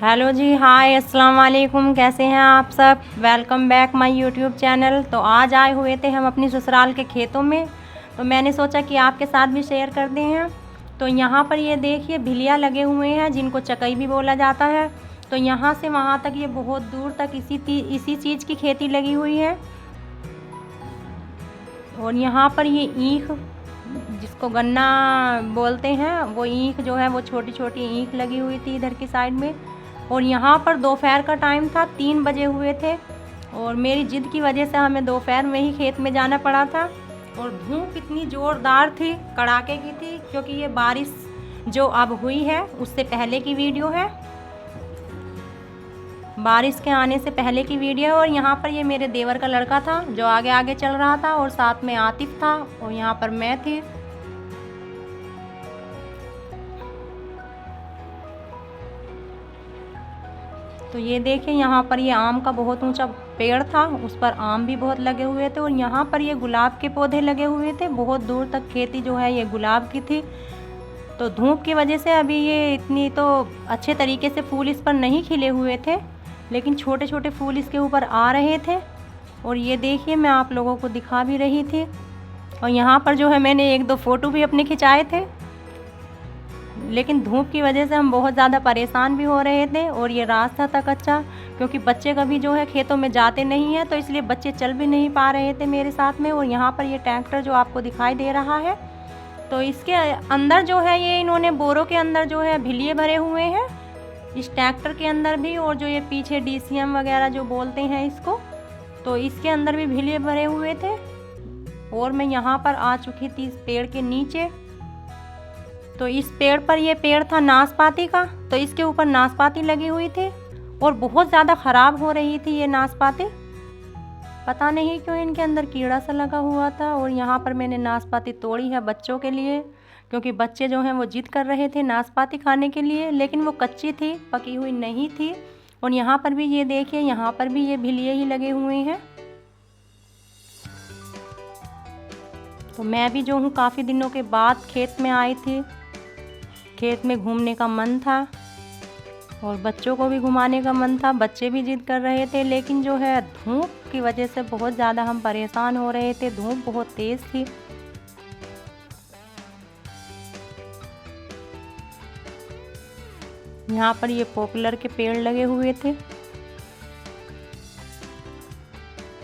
Hello जी, हाय, अस्सलाम वालेकुम। कैसे हैं आप सब? Welcome back my YouTube channel. तो आज आए हुए थे हम अपनी ससुराल के खेतों में, तो मैंने सोचा कि आपके साथ भी शेयर करते हैं। तो यहाँ पर ये देखिए भिलिया लगे हुए हैं, जिनको चकई भी बोला जाता है। तो यहाँ से वहाँ तक ये बहुत दूर तक इसी चीज़ की खेती लगी हुई है। और यहाँ पर ये ईख, जिसको गन्ना बोलते हैं, वो ईख जो है वो छोटी छोटी ईख लगी हुई थी इधर की साइड में। और यहाँ पर दोपहर का टाइम था, 3 बजे हुए थे, और मेरी जिद की वजह से हमें दोपहर में ही खेत में जाना पड़ा था। और धूप इतनी ज़ोरदार थी, कड़ाके की थी, क्योंकि ये बारिश जो अब हुई है उससे पहले की वीडियो है, बारिश के आने से पहले की वीडियो है। और यहाँ पर ये मेरे देवर का लड़का था जो आगे आगे चल रहा था, और साथ में आतिफ था, और यहाँ पर मैं थी। तो ये देखिए यहाँ पर ये आम का बहुत ऊंचा पेड़ था, उस पर आम भी बहुत लगे हुए थे। और यहाँ पर ये गुलाब के पौधे लगे हुए थे, बहुत दूर तक खेती जो है ये गुलाब की थी। तो धूप की वजह से अभी ये इतनी तो अच्छे तरीके से फूल इस पर नहीं खिले हुए थे, लेकिन छोटे छोटे फूल इसके ऊपर आ रहे थे। और ये देखिए मैं आप लोगों को दिखा भी रही थी। और यहाँ पर जो है मैंने 1-2 फ़ोटो भी अपने खिंचाए थे, लेकिन धूप की वजह से हम बहुत ज़्यादा परेशान भी हो रहे थे। और ये रास्ता था कच्चा, क्योंकि बच्चे कभी जो है खेतों में जाते नहीं हैं, तो इसलिए बच्चे चल भी नहीं पा रहे थे मेरे साथ में। और यहाँ पर ये ट्रैक्टर जो आपको दिखाई दे रहा है, तो इसके अंदर जो है ये इन्होंने बोरों के अंदर जो है भिलिये भरे हुए हैं, इस ट्रैक्टर के अंदर भी। और जो ये पीछे DCM वगैरह जो बोलते हैं इसको, तो इसके अंदर भी भिलिये भरे हुए थे। और मैं यहाँ पर आ चुकी थी इस पेड़ के नीचे। तो इस पेड़ पर, ये पेड़ था नाशपाती का, तो इसके ऊपर नाशपाती लगी हुई थी, और बहुत ज़्यादा ख़राब हो रही थी ये नाशपाती। पता नहीं क्यों इनके अंदर कीड़ा सा लगा हुआ था। और यहाँ पर मैंने नाशपाती तोड़ी है बच्चों के लिए, क्योंकि बच्चे जो हैं वो जिद कर रहे थे नाशपाती खाने के लिए, लेकिन वो कच्ची थी, पकी हुई नहीं थी। और यहाँ पर भी ये देखिए, यहाँ पर भी ये भिलिये ही लगे हुए हैं। तो मैं भी जो हूँ काफ़ी दिनों के बाद खेत में आई थी, खेत में घूमने का मन था, और बच्चों को भी घुमाने का मन था। बच्चे भी जिद कर रहे थे, लेकिन जो है धूप की वजह से बहुत ज़्यादा हम परेशान हो रहे थे, धूप बहुत तेज़ थी। यहाँ पर ये पॉपुलर के पेड़ लगे हुए थे,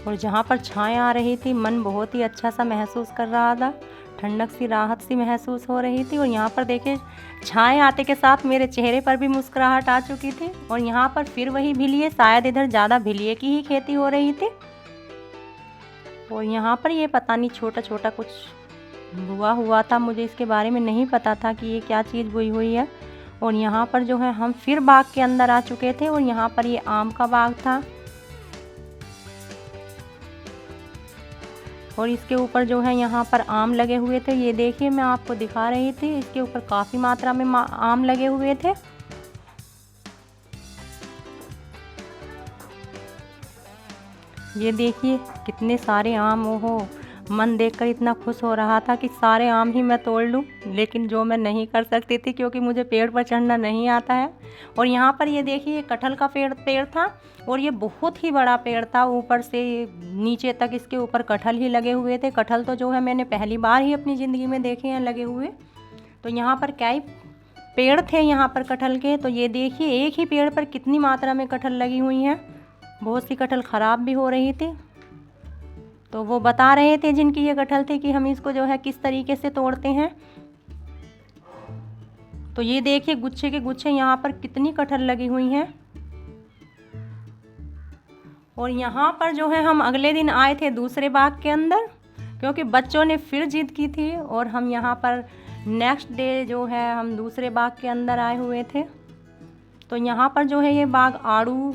और जहाँ पर छाएं आ रही थी, मन बहुत ही अच्छा सा महसूस कर रहा था, ठंडक सी, राहत सी महसूस हो रही थी। और यहाँ पर देखिए छाएं आते के साथ मेरे चेहरे पर भी मुस्कुराहट आ चुकी थी। और यहाँ पर फिर वही भिलिये, शायद इधर ज़्यादा भिलिये की ही खेती हो रही थी। और यहाँ पर ये पता नहीं छोटा छोटा कुछ बुआ हुआ था, मुझे इसके बारे में नहीं पता था कि ये क्या चीज़ बुई हुई है। और यहाँ पर जो है हम फिर बाग के अंदर आ चुके थे, और यहाँ पर ये आम का बाग था, और इसके ऊपर जो है यहाँ पर आम लगे हुए थे। ये देखिए मैं आपको दिखा रही थी, इसके ऊपर काफ़ी मात्रा में आम लगे हुए थे। ये देखिए कितने सारे आम, ओहो, मन देखकर इतना खुश हो रहा था कि सारे आम ही मैं तोड़ लूं, लेकिन जो मैं नहीं कर सकती थी, क्योंकि मुझे पेड़ पर चढ़ना नहीं आता है। और यहाँ पर ये देखिए कटहल का पेड़ था, और ये बहुत ही बड़ा पेड़ था, ऊपर से नीचे तक इसके ऊपर कटहल ही लगे हुए थे। कटहल तो जो है मैंने पहली बार ही अपनी ज़िंदगी में देखे हैं लगे हुए। तो यहाँ पर कई पेड़ थे यहाँ पर कटहल के। तो ये देखिए एक ही पेड़ पर कितनी मात्रा में कटहल लगी हुई हैं। बहुत सी कटहल ख़राब भी हो रही थी। तो वो बता रहे थे जिनकी ये कटहल थी कि हम इसको जो है किस तरीके से तोड़ते हैं। तो ये देखिए गुच्छे के गुच्छे यहाँ पर कितनी कटहल लगी हुई हैं। और यहाँ पर जो है हम अगले दिन आए थे दूसरे बाग के अंदर, क्योंकि बच्चों ने फिर जिद की थी। और हम यहाँ पर नेक्स्ट डे जो है हम दूसरे बाग के अंदर आए हुए थे। तो यहाँ पर जो है ये बाग आड़ू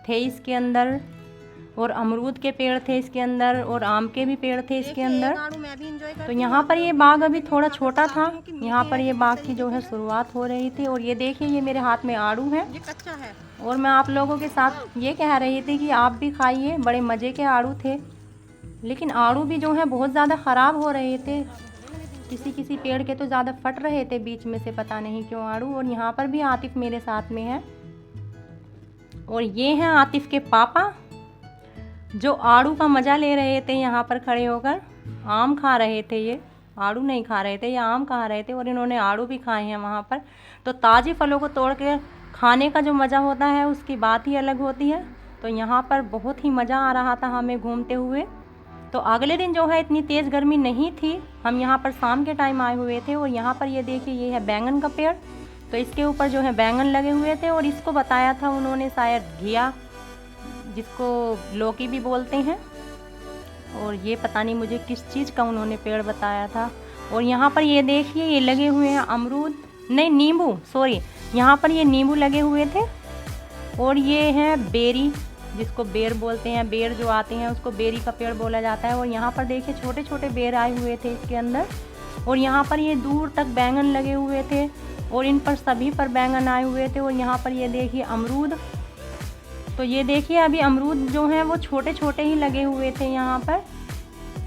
थे इसके अंदर, और अमरूद के पेड़ थे इसके अंदर, और आम के भी पेड़ थे इसके अंदर। तो यहाँ पर ये बाग अभी थोड़ा छोटा था, यहाँ पर ये बाग की जो है शुरुआत हो रही थी। और ये देखिए ये मेरे हाथ में आड़ू है, और मैं आप लोगों के साथ ये कह रही थी कि आप भी खाइए, बड़े मज़े के आड़ू थे। लेकिन आड़ू भी जो है बहुत ज़्यादा ख़राब हो रहे थे, किसी किसी पेड़ के तो ज़्यादा फट रहे थे बीच में से, पता नहीं क्यों आड़ू। और यहाँ पर भी आतिफ मेरे साथ में है, और ये हैं आतिफ के पापा, जो आड़ू का मज़ा ले रहे थे यहाँ पर खड़े होकर। आम खा रहे थे, ये आड़ू नहीं खा रहे थे, ये आम खा रहे थे और इन्होंने आड़ू भी खाए हैं वहाँ पर। तो ताज़े फलों को तोड़ के खाने का जो मज़ा होता है उसकी बात ही अलग होती है। तो यहाँ पर बहुत ही मज़ा आ रहा था हमें घूमते हुए। तो अगले दिन जो है इतनी तेज़ गर्मी नहीं थी, हम यहाँ पर शाम के टाइम आए हुए थे। और यहाँ पर ये देखिए, ये है बैंगन का पेड़। तो इसके ऊपर जो है बैंगन लगे हुए थे और इसको बताया था उन्होंने शायद घिया, जिसको लौकी भी बोलते हैं। और ये पता नहीं मुझे किस चीज़ का उन्होंने पेड़ बताया था। और यहाँ पर ये देखिए, ये लगे हुए हैं अमरूद, नहीं नींबू, सॉरी, यहाँ पर ये नींबू लगे हुए थे। और ये हैं बेरी, जिसको बेर बोलते हैं, बेर जो आते हैं उसको बेरी का पेड़ बोला जाता है। और यहाँ पर देखिए छोटे छोटे बेर आए हुए थे इसके अंदर। और यहाँ पर ये दूर तक बैंगन लगे हुए थे और इन पर सभी पर बैंगन आए हुए थे। और यहाँ पर ये देखिए अमरूद। तो ये देखिए अभी अमरूद जो हैं वो छोटे छोटे ही लगे हुए थे यहाँ पर।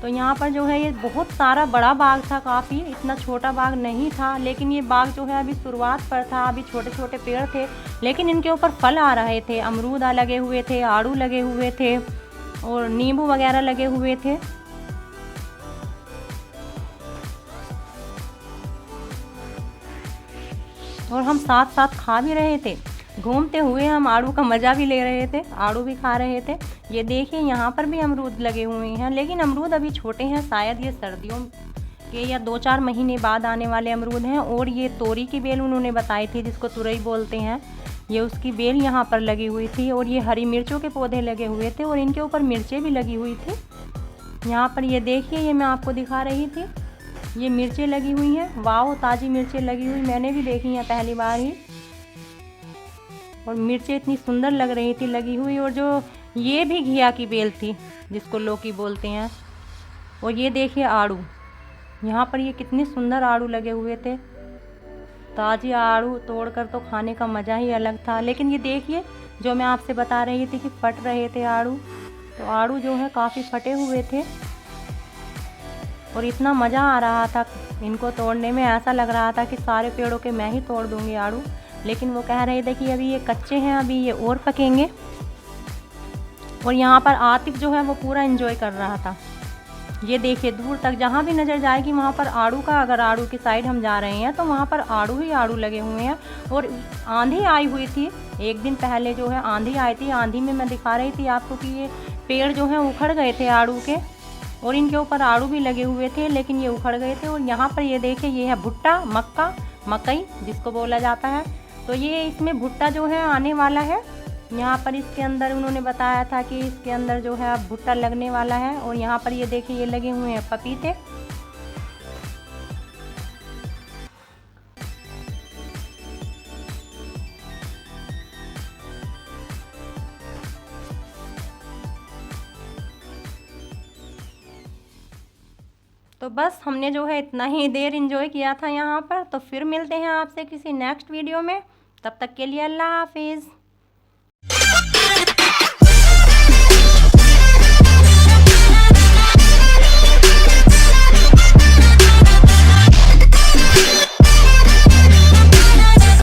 तो यहाँ पर जो है ये बहुत सारा बड़ा बाग था, काफ़ी, इतना छोटा बाग नहीं था। लेकिन ये बाग जो है अभी शुरुआत पर था, अभी छोटे छोटे पेड़ थे लेकिन इनके ऊपर फल आ रहे थे। अमरूद लगे हुए थे, आड़ू लगे हुए थे और नींबू वगैरह लगे हुए थे। और हम साथ साथ खा भी रहे थे, घूमते हुए हम आड़ू का मज़ा भी ले रहे थे, आड़ू भी खा रहे थे। ये देखिए यहाँ पर भी अमरूद लगे हुए हैं, लेकिन अमरूद अभी छोटे हैं, शायद ये सर्दियों के या 2-4 महीने बाद आने वाले अमरूद हैं। और ये तोरी की बेल उन्होंने बताई थी, जिसको तुरई बोलते हैं, ये उसकी बेल यहाँ पर लगी हुई थी। और ये हरी मिर्चों के पौधे लगे हुए थे और इनके ऊपर मिर्चें भी लगी हुई थी। यहाँ पर ये देखिए, ये मैं आपको दिखा रही थी, ये मिर्चें लगी हुई हैं। वाह, ताज़ी मिर्चें लगी हुई, मैंने भी देखी हैं पहली बार ही। और मिर्चें इतनी सुंदर लग रही थी लगी हुई। और जो ये भी घिया की बेल थी, जिसको लौकी बोलते हैं। और ये देखिए आड़ू, यहाँ पर ये कितने सुंदर आड़ू लगे हुए थे। ताज़े आड़ू तोड़कर तो खाने का मज़ा ही अलग था। लेकिन ये देखिए, जो मैं आपसे बता रही थी कि फट रहे थे आड़ू, तो आड़ू जो है काफ़ी फटे हुए थे और इतना मज़ा आ रहा था इनको तोड़ने में। ऐसा लग रहा था कि सारे पेड़ों के मैं ही तोड़ दूँगी आड़ू। लेकिन वो कह रहे थे कि अभी ये कच्चे हैं, अभी ये और पकेंगे। और यहाँ पर आतिफ जो है वो पूरा एंजॉय कर रहा था। ये देखिए दूर तक जहाँ भी नज़र जाएगी वहाँ पर आड़ू का, अगर आड़ू की साइड हम जा रहे हैं तो वहाँ पर आड़ू ही आड़ू लगे हुए हैं। और आंधी आई हुई थी, एक दिन पहले जो है आंधी आई थी। आंधी में मैं दिखा रही थी आपको कि ये पेड़ जो हैं उखड़ गए थे आड़ू के, और इनके ऊपर आड़ू भी लगे हुए थे लेकिन ये उखड़ गए थे। और यहाँ पर ये देखिए, ये है भुट्टा, मक्का, मकई जिसको बोला जाता है। तो ये इसमें भुट्टा जो है आने वाला है। यहाँ पर इसके अंदर उन्होंने बताया था कि इसके अंदर जो है अब भुट्टा लगने वाला है। और यहाँ पर ये देखिए, ये लगे हुए हैं पपीते। तो बस हमने जो है इतना ही देर एंजॉय किया था यहाँ पर। तो फिर मिलते हैं आपसे किसी नेक्स्ट वीडियो में, तब तक के लिए अल्लाह हाफिज़।